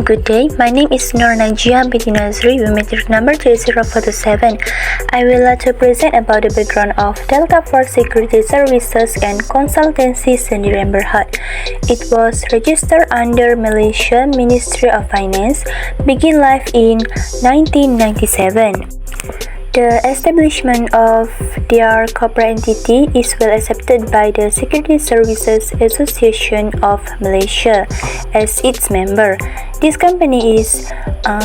Good day. My name is Nur Najia binti Nazri, biometric number 30427. I will like to present about the background of Delta Force Security Services and Consultancy Sdn Berhad. It was registered under Malaysia Ministry of Finance, begin life in 1997. The establishment of their corporate entity is well accepted by the Security Services Association of Malaysia as its member. This company is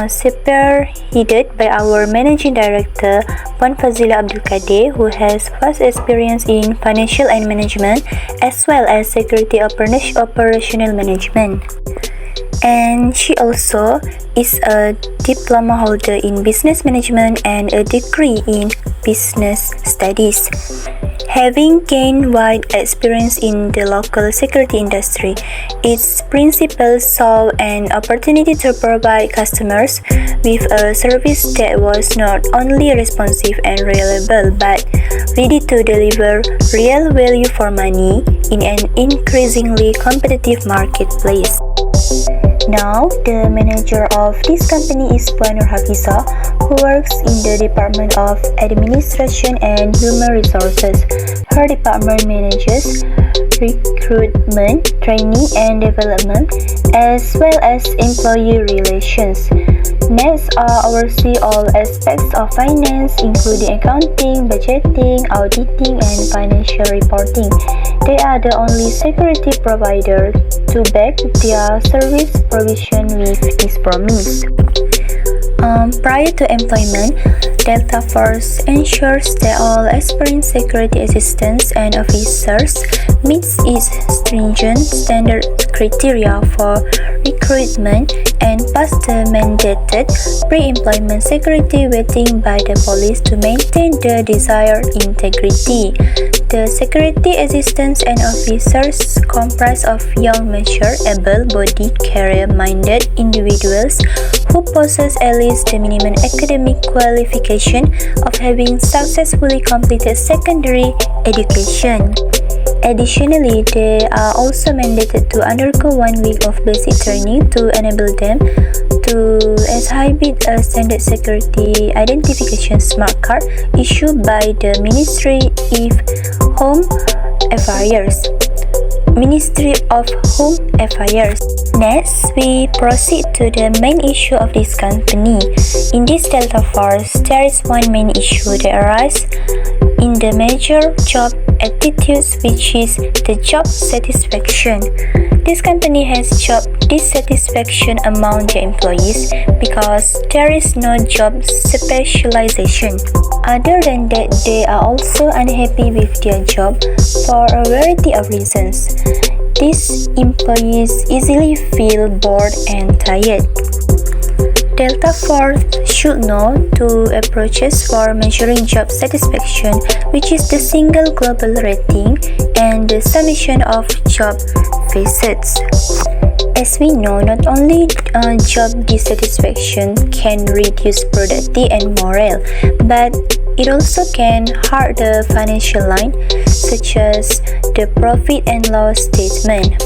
spearheaded by our Managing Director, Puan Fazila Abdul Kadir, who has vast experience in financial and management as well as security operational management. And she also is a diploma holder in business management and a degree in business studies. Having gained wide experience in the local security industry, its principals saw an opportunity to provide customers with a service that was not only responsive and reliable but ready to deliver real value for money in an increasingly competitive marketplace. Now, the manager of this company is Puan Nur Hafiza, who works in the Department of Administration and Human Resources. Her department manages recruitment, training and development, as well as employee relations. Next, oversee all aspects of finance, including accounting, budgeting, auditing, and financial reporting. They are the only security provider to back their service provision with this promise. Prior to employment, Delta Force ensures that all experienced security assistants and officers meet its stringent standard criteria for recruitment and pass the mandated pre-employment security vetting by the police to maintain the desired integrity. The security assistants and officers comprise of young, mature, able-bodied, career-minded individuals who possess at least the minimum academic qualification of having successfully completed secondary education. Additionally, they are also mandated to undergo 1 week of basic training to enable them to exhibit a standard security identification smart card issued by the Ministry of Home Affairs. Next, we proceed to the main issue of this company. In this Delta Force, there is one main issue that arises in the major job attitudes, which is the job satisfaction. This company has job dissatisfaction among their employees because there is no job specialization. Other than that, they are also unhappy with their job for a variety of reasons. These employees easily feel bored and tired. Delta Force should know two approaches for measuring job satisfaction, which is the single global rating and the summation of job facets. As we know, not only job dissatisfaction can reduce productivity and morale, but it also can hurt the financial line, such as the profit and loss statement.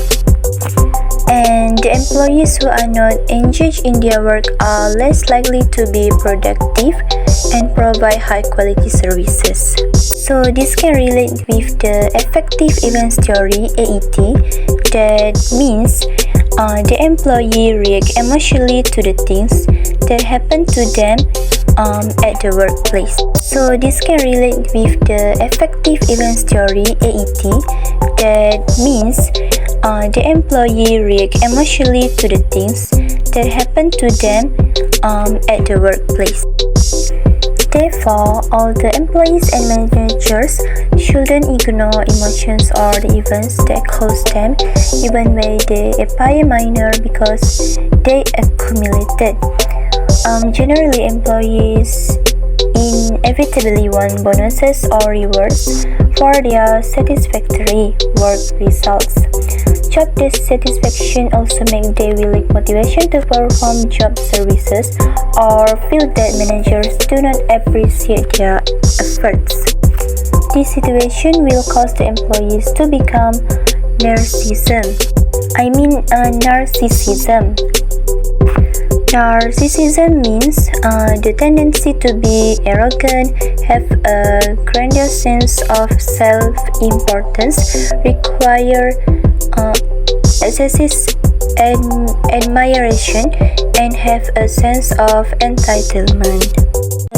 And the employees who are not engaged in their work are less likely to be productive and provide high-quality services. So this can relate with the effective events theory (AET). That means the employee react emotionally to the things that happen to them at the workplace. So this can relate with the effective events theory (AET). That means the employee react emotionally to the things that happen to them at the workplace. Therefore, all the employees and managers shouldn't ignore emotions or the events that cause them, even when they appear minor, because they accumulated. Generally, employees inevitably want bonuses or rewards for their satisfactory work results. Job dissatisfaction also makes daily motivation to perform job services or feel that managers do not appreciate their efforts. This situation will cause the employees to become narcissism. Narcissism means the tendency to be arrogant, have a grandiose sense of self-importance, require excessive admiration, and have a sense of entitlement.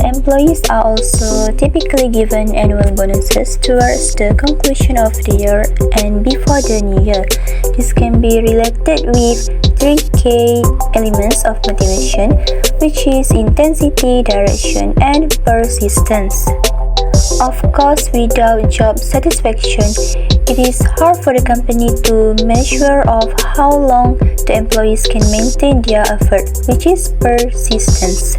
Employees are also typically given annual bonuses towards the conclusion of the year and before the new year. This can be related with 3 key elements of motivation, which is intensity, direction, and persistence. Of course, without job satisfaction, it is hard for the company to measure of how long the employees can maintain their effort, which is persistence.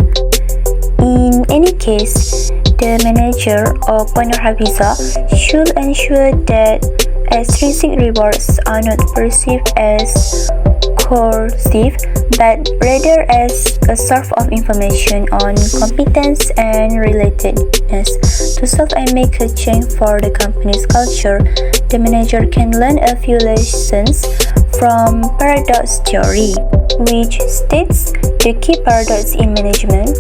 In any case, the manager or point officer should ensure that extrinsic rewards are not perceived as coercive, but rather as a source of information on competence and relatedness. To solve and make a change for the company's culture, the manager can learn a few lessons from paradox theory, which states the key paradox in management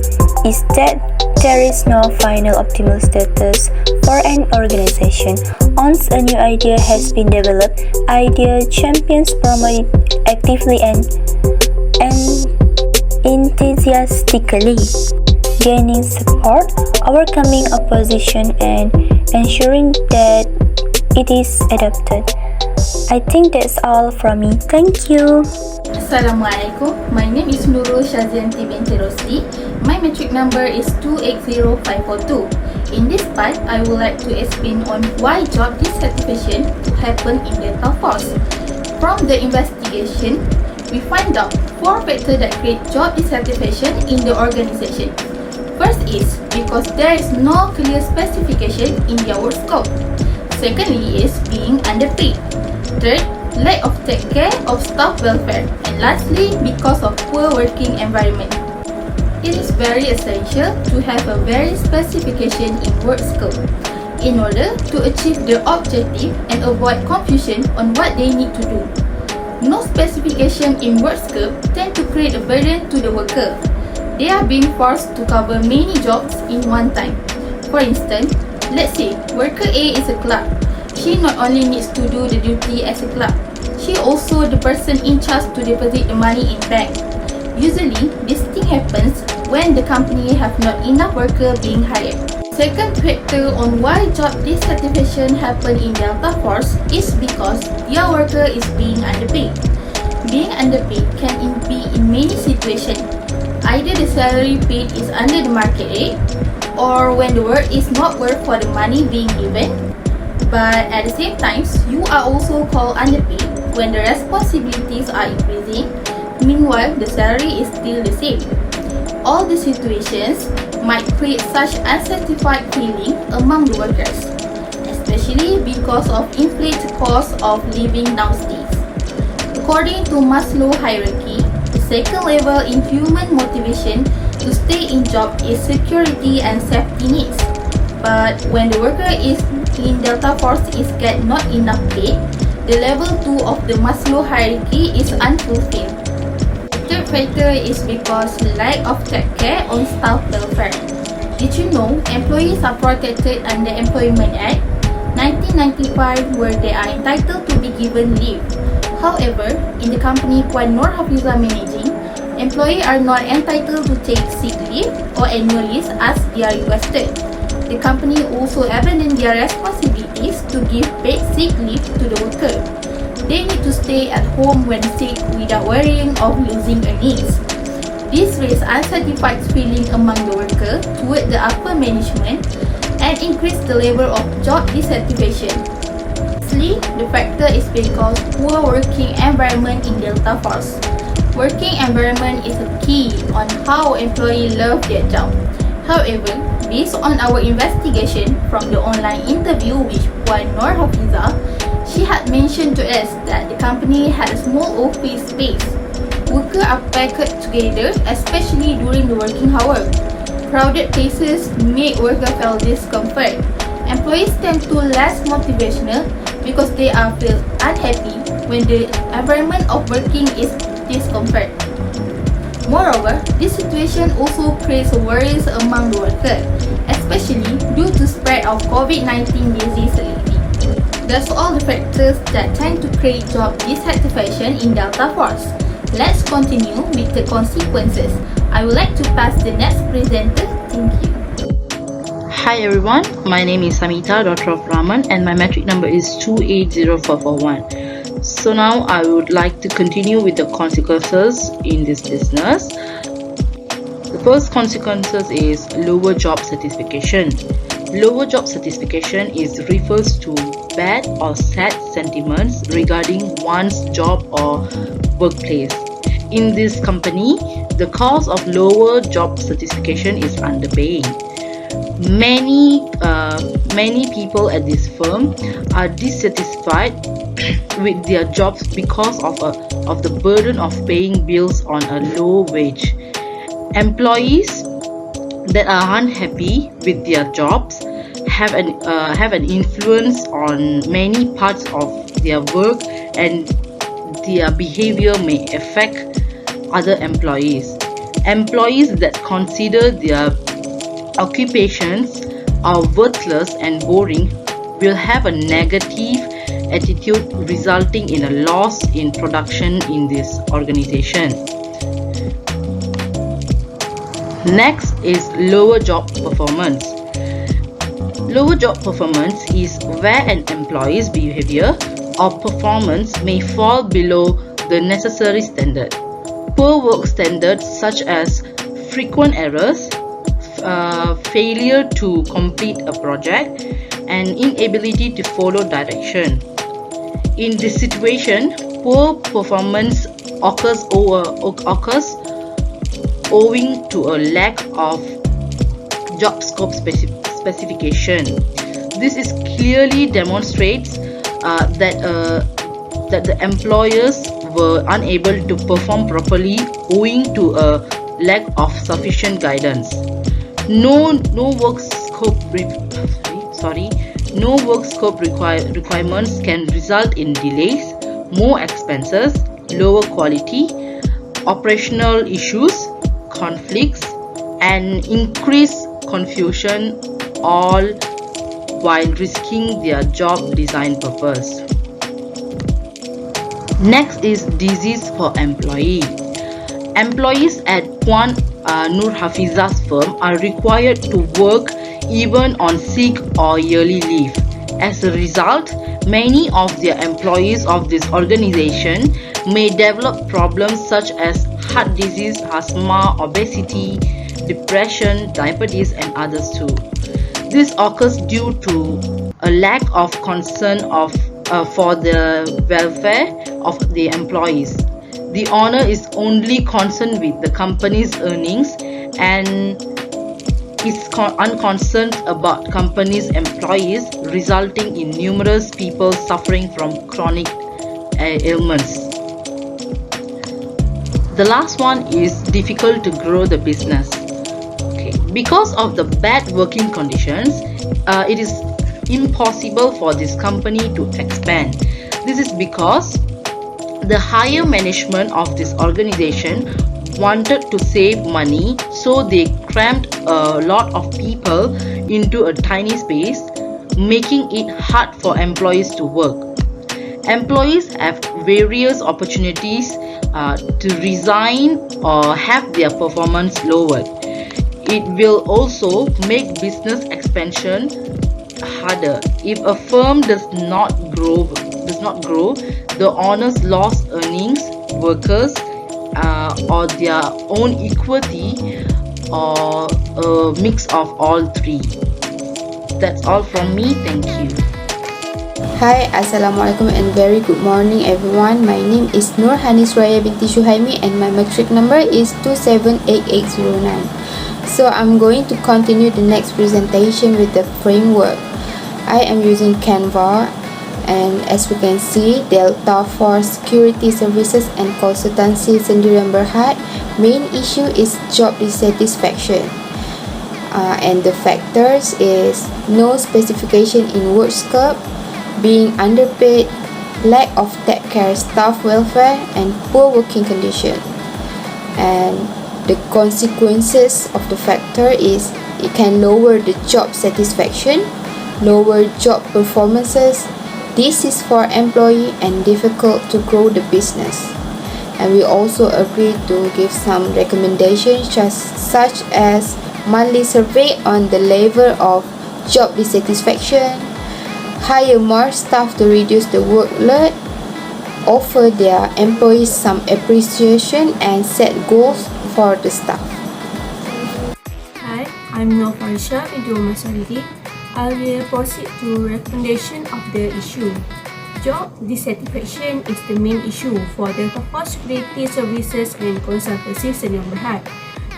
is that there is no final optimal status for an organization. Once a new idea has been developed, idea champions promote it actively and enthusiastically, gaining support, overcoming opposition, and ensuring that it is adopted. I think that's all from me. Thank you. Assalamualaikum. My name is Nurul Shazianti binti Rosli. My metric number is 280542. In this part, I would like to explain on why job dissatisfaction happen in Delta Force. From the investigation, we find out 4 factors that create job dissatisfaction in the organization. First is because there is no clear specification in their work scope. Secondly is being underpaid. Third, lack of take care of staff welfare. And lastly, because of poor working environment. It is very essential to have a very specification in work scope in order to achieve the objective and avoid confusion on what they need to do. No specification in work scope tend to create a burden to the worker. They are being forced to cover many jobs in one time. For instance, let's say worker A is a clerk. She not only needs to do the duty as a clerk, she also the person in charge to deposit the money in bank. Usually, this thing happens when the company have not enough worker being hired. Second factor on why job dissatisfaction happen in Delta Force is because your worker is being underpaid. Being underpaid can be in many situations. Either the salary paid is under the market rate, or when the work is not worth for the money being given. But at the same time, you are also called underpaid when the responsibilities are increasing, meanwhile the salary is still the same. All the situations might create such unsatisfied feeling among the workers, especially because of inflated cost of living nowadays. According to Maslow hierarchy, the second level in human motivation to stay in job is security and safety needs. But when the worker is in Delta Force is get not enough pay, the level 2 of the Maslow hierarchy is unfulfilled. Third factor is because lack of take care on staff welfare. Did you know employees are protected under Employment Act 1995 where they are entitled to be given leave? However, in the company Puan Nur Hafiza managing, employees are not entitled to take sick leave or annual leave as they are requested. The company also abandoned their responsibilities to give paid sick leave to the worker. They need to stay at home when sick without worrying of losing earnings. This raises unsatisfied feeling among the worker toward the upper management and increase the level of job dissatisfaction. Lastly, the factor is because poor working environment in Delta Force. Working environment is a key on how employees love their job. However, based on our investigation from the online interview with Puan Nur Hafiza, she had mentioned to us that the company had a small office space. Workers are packed together, especially during the working hour. Crowded places make workers feel discomfort. Employees tend to less motivational because they are feel unhappy when the environment of working is discomfort. Moreover, this situation also creates worries among the workers, especially due to spread of COVID-19 disease lately. That's all the factors that tend to create job dissatisfaction in Delta Force. Let's continue with the consequences. I would like to pass the next presenter. Thank you. Hi everyone, my name is Samita, daughter of Raman, and my metric number is 280441. So now I would like to continue with the consequences in this business. The first consequences is lower job satisfaction. Lower job satisfaction refers to bad or sad sentiments regarding one's job or workplace. In this company, the cause of lower job satisfaction is underpaying. Many people at this firm are dissatisfied with their jobs because of the burden of paying bills on a low wage. Employees that are unhappy with their jobs have an influence on many parts of their work, and their behavior may affect other employees. Employees that consider their occupations are worthless and boring will have a negative attitude, resulting in a loss in production in this organization. Next is lower job performance. Lower job performance is where an employee's behavior or performance may fall below the necessary standard. Poor work standards such as frequent errors, failure to complete a project, and inability to follow direction. In this situation, poor performance occurs owing to a lack of job scope specification. This clearly demonstrates that the employers were unable to perform properly owing to a lack of sufficient guidance. No work scope requirements can result in delays, more expenses, lower quality, operational issues, conflicts, and increased confusion, all while risking their job design purpose. Next is disease for employee. Employees at Puan Nur Hafiza's firm are required to work even on sick or yearly leave. As a result, many of the employees of this organization may develop problems such as heart disease, asthma, obesity, depression, diabetes, and others too. This occurs due to a lack of concern for the welfare of the employees. The owner is only concerned with the company's earnings and is unconcerned about company's employees, resulting in numerous people suffering from chronic ailments. The last one is difficult to grow the business. Because of the bad working conditions, it is impossible for this company to expand. This is because the higher management of this organization wanted to save money, so they crammed a lot of people into a tiny space, making it hard for employees to work. Employees have various opportunities to resign or have their performance lowered. It will also make business expansion harder. If a firm does not grow, the owners lost earnings, workers, or their own equity, or a mix of all three. That's all from me. Thank you. Hi, Assalamualaikum and very good morning everyone. My name is Nur Hanis Raya binti Shuhaimi and my metric number is 278809. So I'm going to continue the next presentation with the framework. I am using Canva, and as we can see, Delta Force Security Services and Consultancy Sendirian Berhad, main issue is job dissatisfaction. And the factors is no specification in work scope, being underpaid, lack of tech care staff welfare, and poor working condition. And The consequences of the factor is it can lower the job satisfaction, lower job performances. This is for employee and difficult to grow the business. And we also agree to give some recommendations such as monthly survey on the level of job dissatisfaction, hire more staff to reduce the workload, offer their employees some appreciation and set goals for the staff. Hi, I'm Nur Farisha binti Umar Saridi. I will proceed to recommendation of the issue. Job dissatisfaction is the main issue for Delta Force Security Services and Consultancy Sdn Bhd.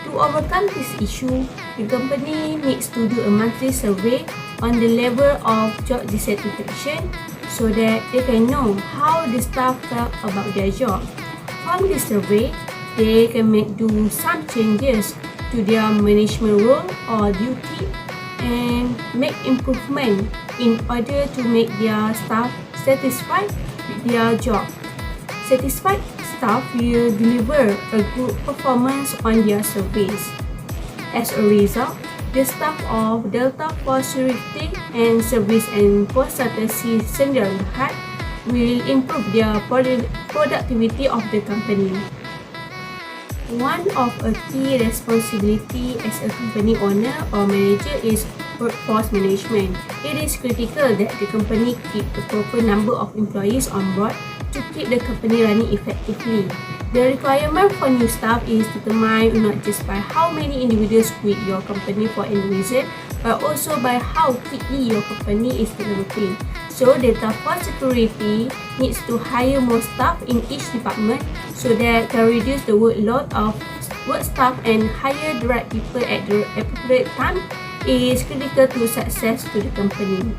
To overcome this issue, the company needs to do a monthly survey on the level of job dissatisfaction so that they can know how the staff felt about their job. From this survey, they can do some changes to their management role or duty and make improvement in order to make their staff satisfied with their job. Satisfied staff will deliver a good performance on their surveys. As a result, the staff of Delta Force Security and Service and Consultancy Sdn Bhd will improve their productivity of the company. One of a key responsibility as a company owner or manager is workforce management. It is critical that the company keep the proper number of employees on board to keep the company running effectively. The requirement for new staff is determined not just by how many individuals quit your company for any reason, but also by how quickly your company is developing. So, Delta Force Security needs to hire more staff in each department so that can reduce the workload of work staff and hire the right people at the appropriate time is critical to success to the company.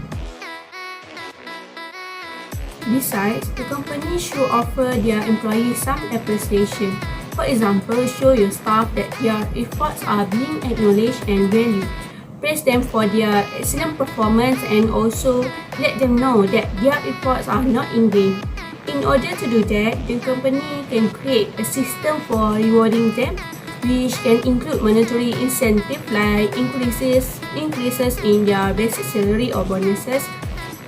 Besides, the company should offer their employees some appreciation. For example, show your staff that their efforts are being acknowledged and valued. Praise them for their excellent performance and also let them know that their efforts are not in vain. In order to do that, the company can create a system for rewarding them, which can include monetary incentives like increases in their basic salary or bonuses,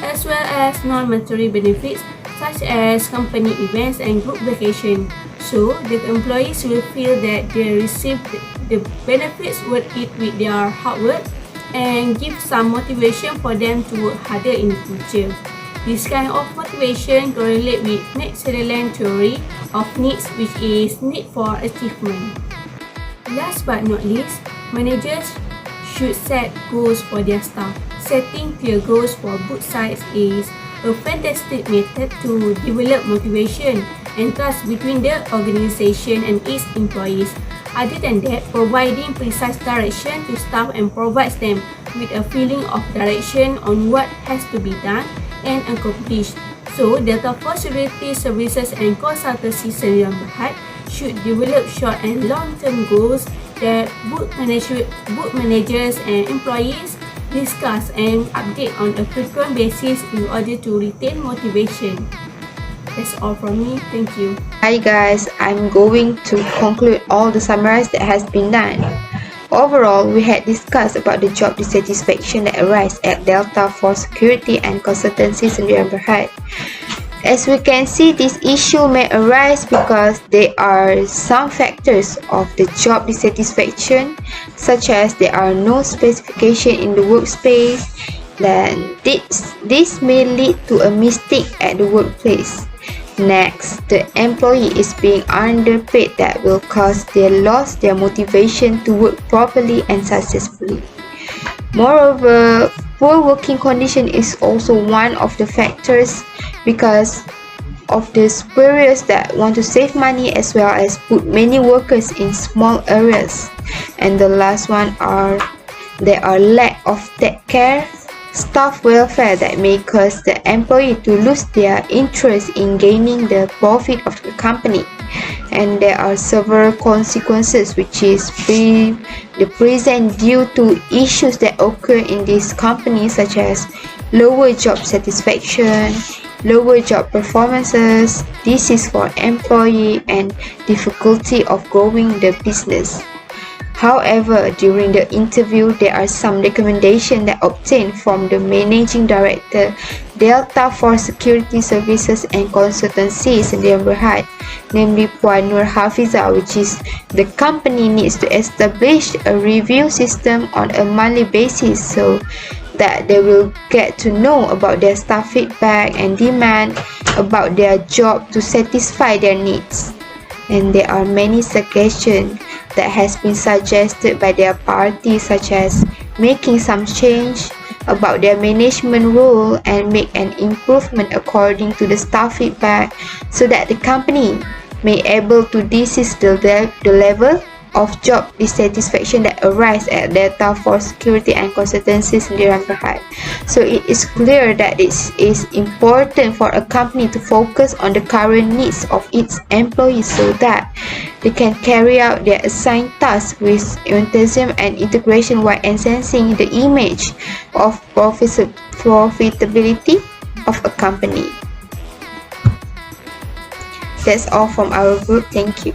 as well as non-monetary benefits such as company events and group vacation. So, the employees will feel that they receive the benefits worth it with their hard work and give some motivation for them to work harder in the future. This kind of motivation correlate with Sutherland theory of needs, which is need for achievement. Last but not least, managers should set goals for their staff. Setting clear goals for both sides is a fantastic method to develop motivation and trust between the organization and its employees. Other than that, providing precise direction to staff and provides them with a feeling of direction on what has to be done and accomplished. So, Delta Force Security Services and Consultancy Sdn Bhd should develop short and long-term goals that both managers and employees discuss and update on a frequent basis in order to retain motivation. That's all from me. Thank you. Hi guys, I'm going to conclude all the summaries that has been done. Overall, we had discussed about the job dissatisfaction that arises at Delta Force Security and Consultancy Sdn Bhd. As we can see, this issue may arise because there are some factors of the job dissatisfaction, such as there are no specification in the workspace, then this may lead to a mistake at the workplace. Next, the employee is being underpaid that will cause they lose their motivation to work properly and successfully. Moreover, poor working condition is also one of the factors because of the superiors that want to save money as well as put many workers in small areas. And the last one there are lack of tech care, staff welfare that may cause the employee to lose their interest in gaining the profit of the company. And there are several consequences which is the present due to issues that occur in this company, such as lower job satisfaction, lower job performances, this is for employee, and difficulty of growing the business. However, during the interview, there are some recommendations that obtained from the Managing Director, Delta for Security Services and Consultancy Sdn Bhd, namely Puan Nur Hafiza, which is the company needs to establish a review system on a monthly basis so that they will get to know about their staff feedback and demand about their job to satisfy their needs. And there are many suggestions that has been suggested by their party, such as making some change about their management role and make an improvement according to the staff feedback so that the company may able to decrease the level of job dissatisfaction that arise at Data for Security and Consultancy Sdn Bhd. So it is clear that it is important for a company to focus on the current needs of its employees so that they can carry out their assigned tasks with enthusiasm and integration while enhancing the image of profitability of a company. That's all from our group. Thank you.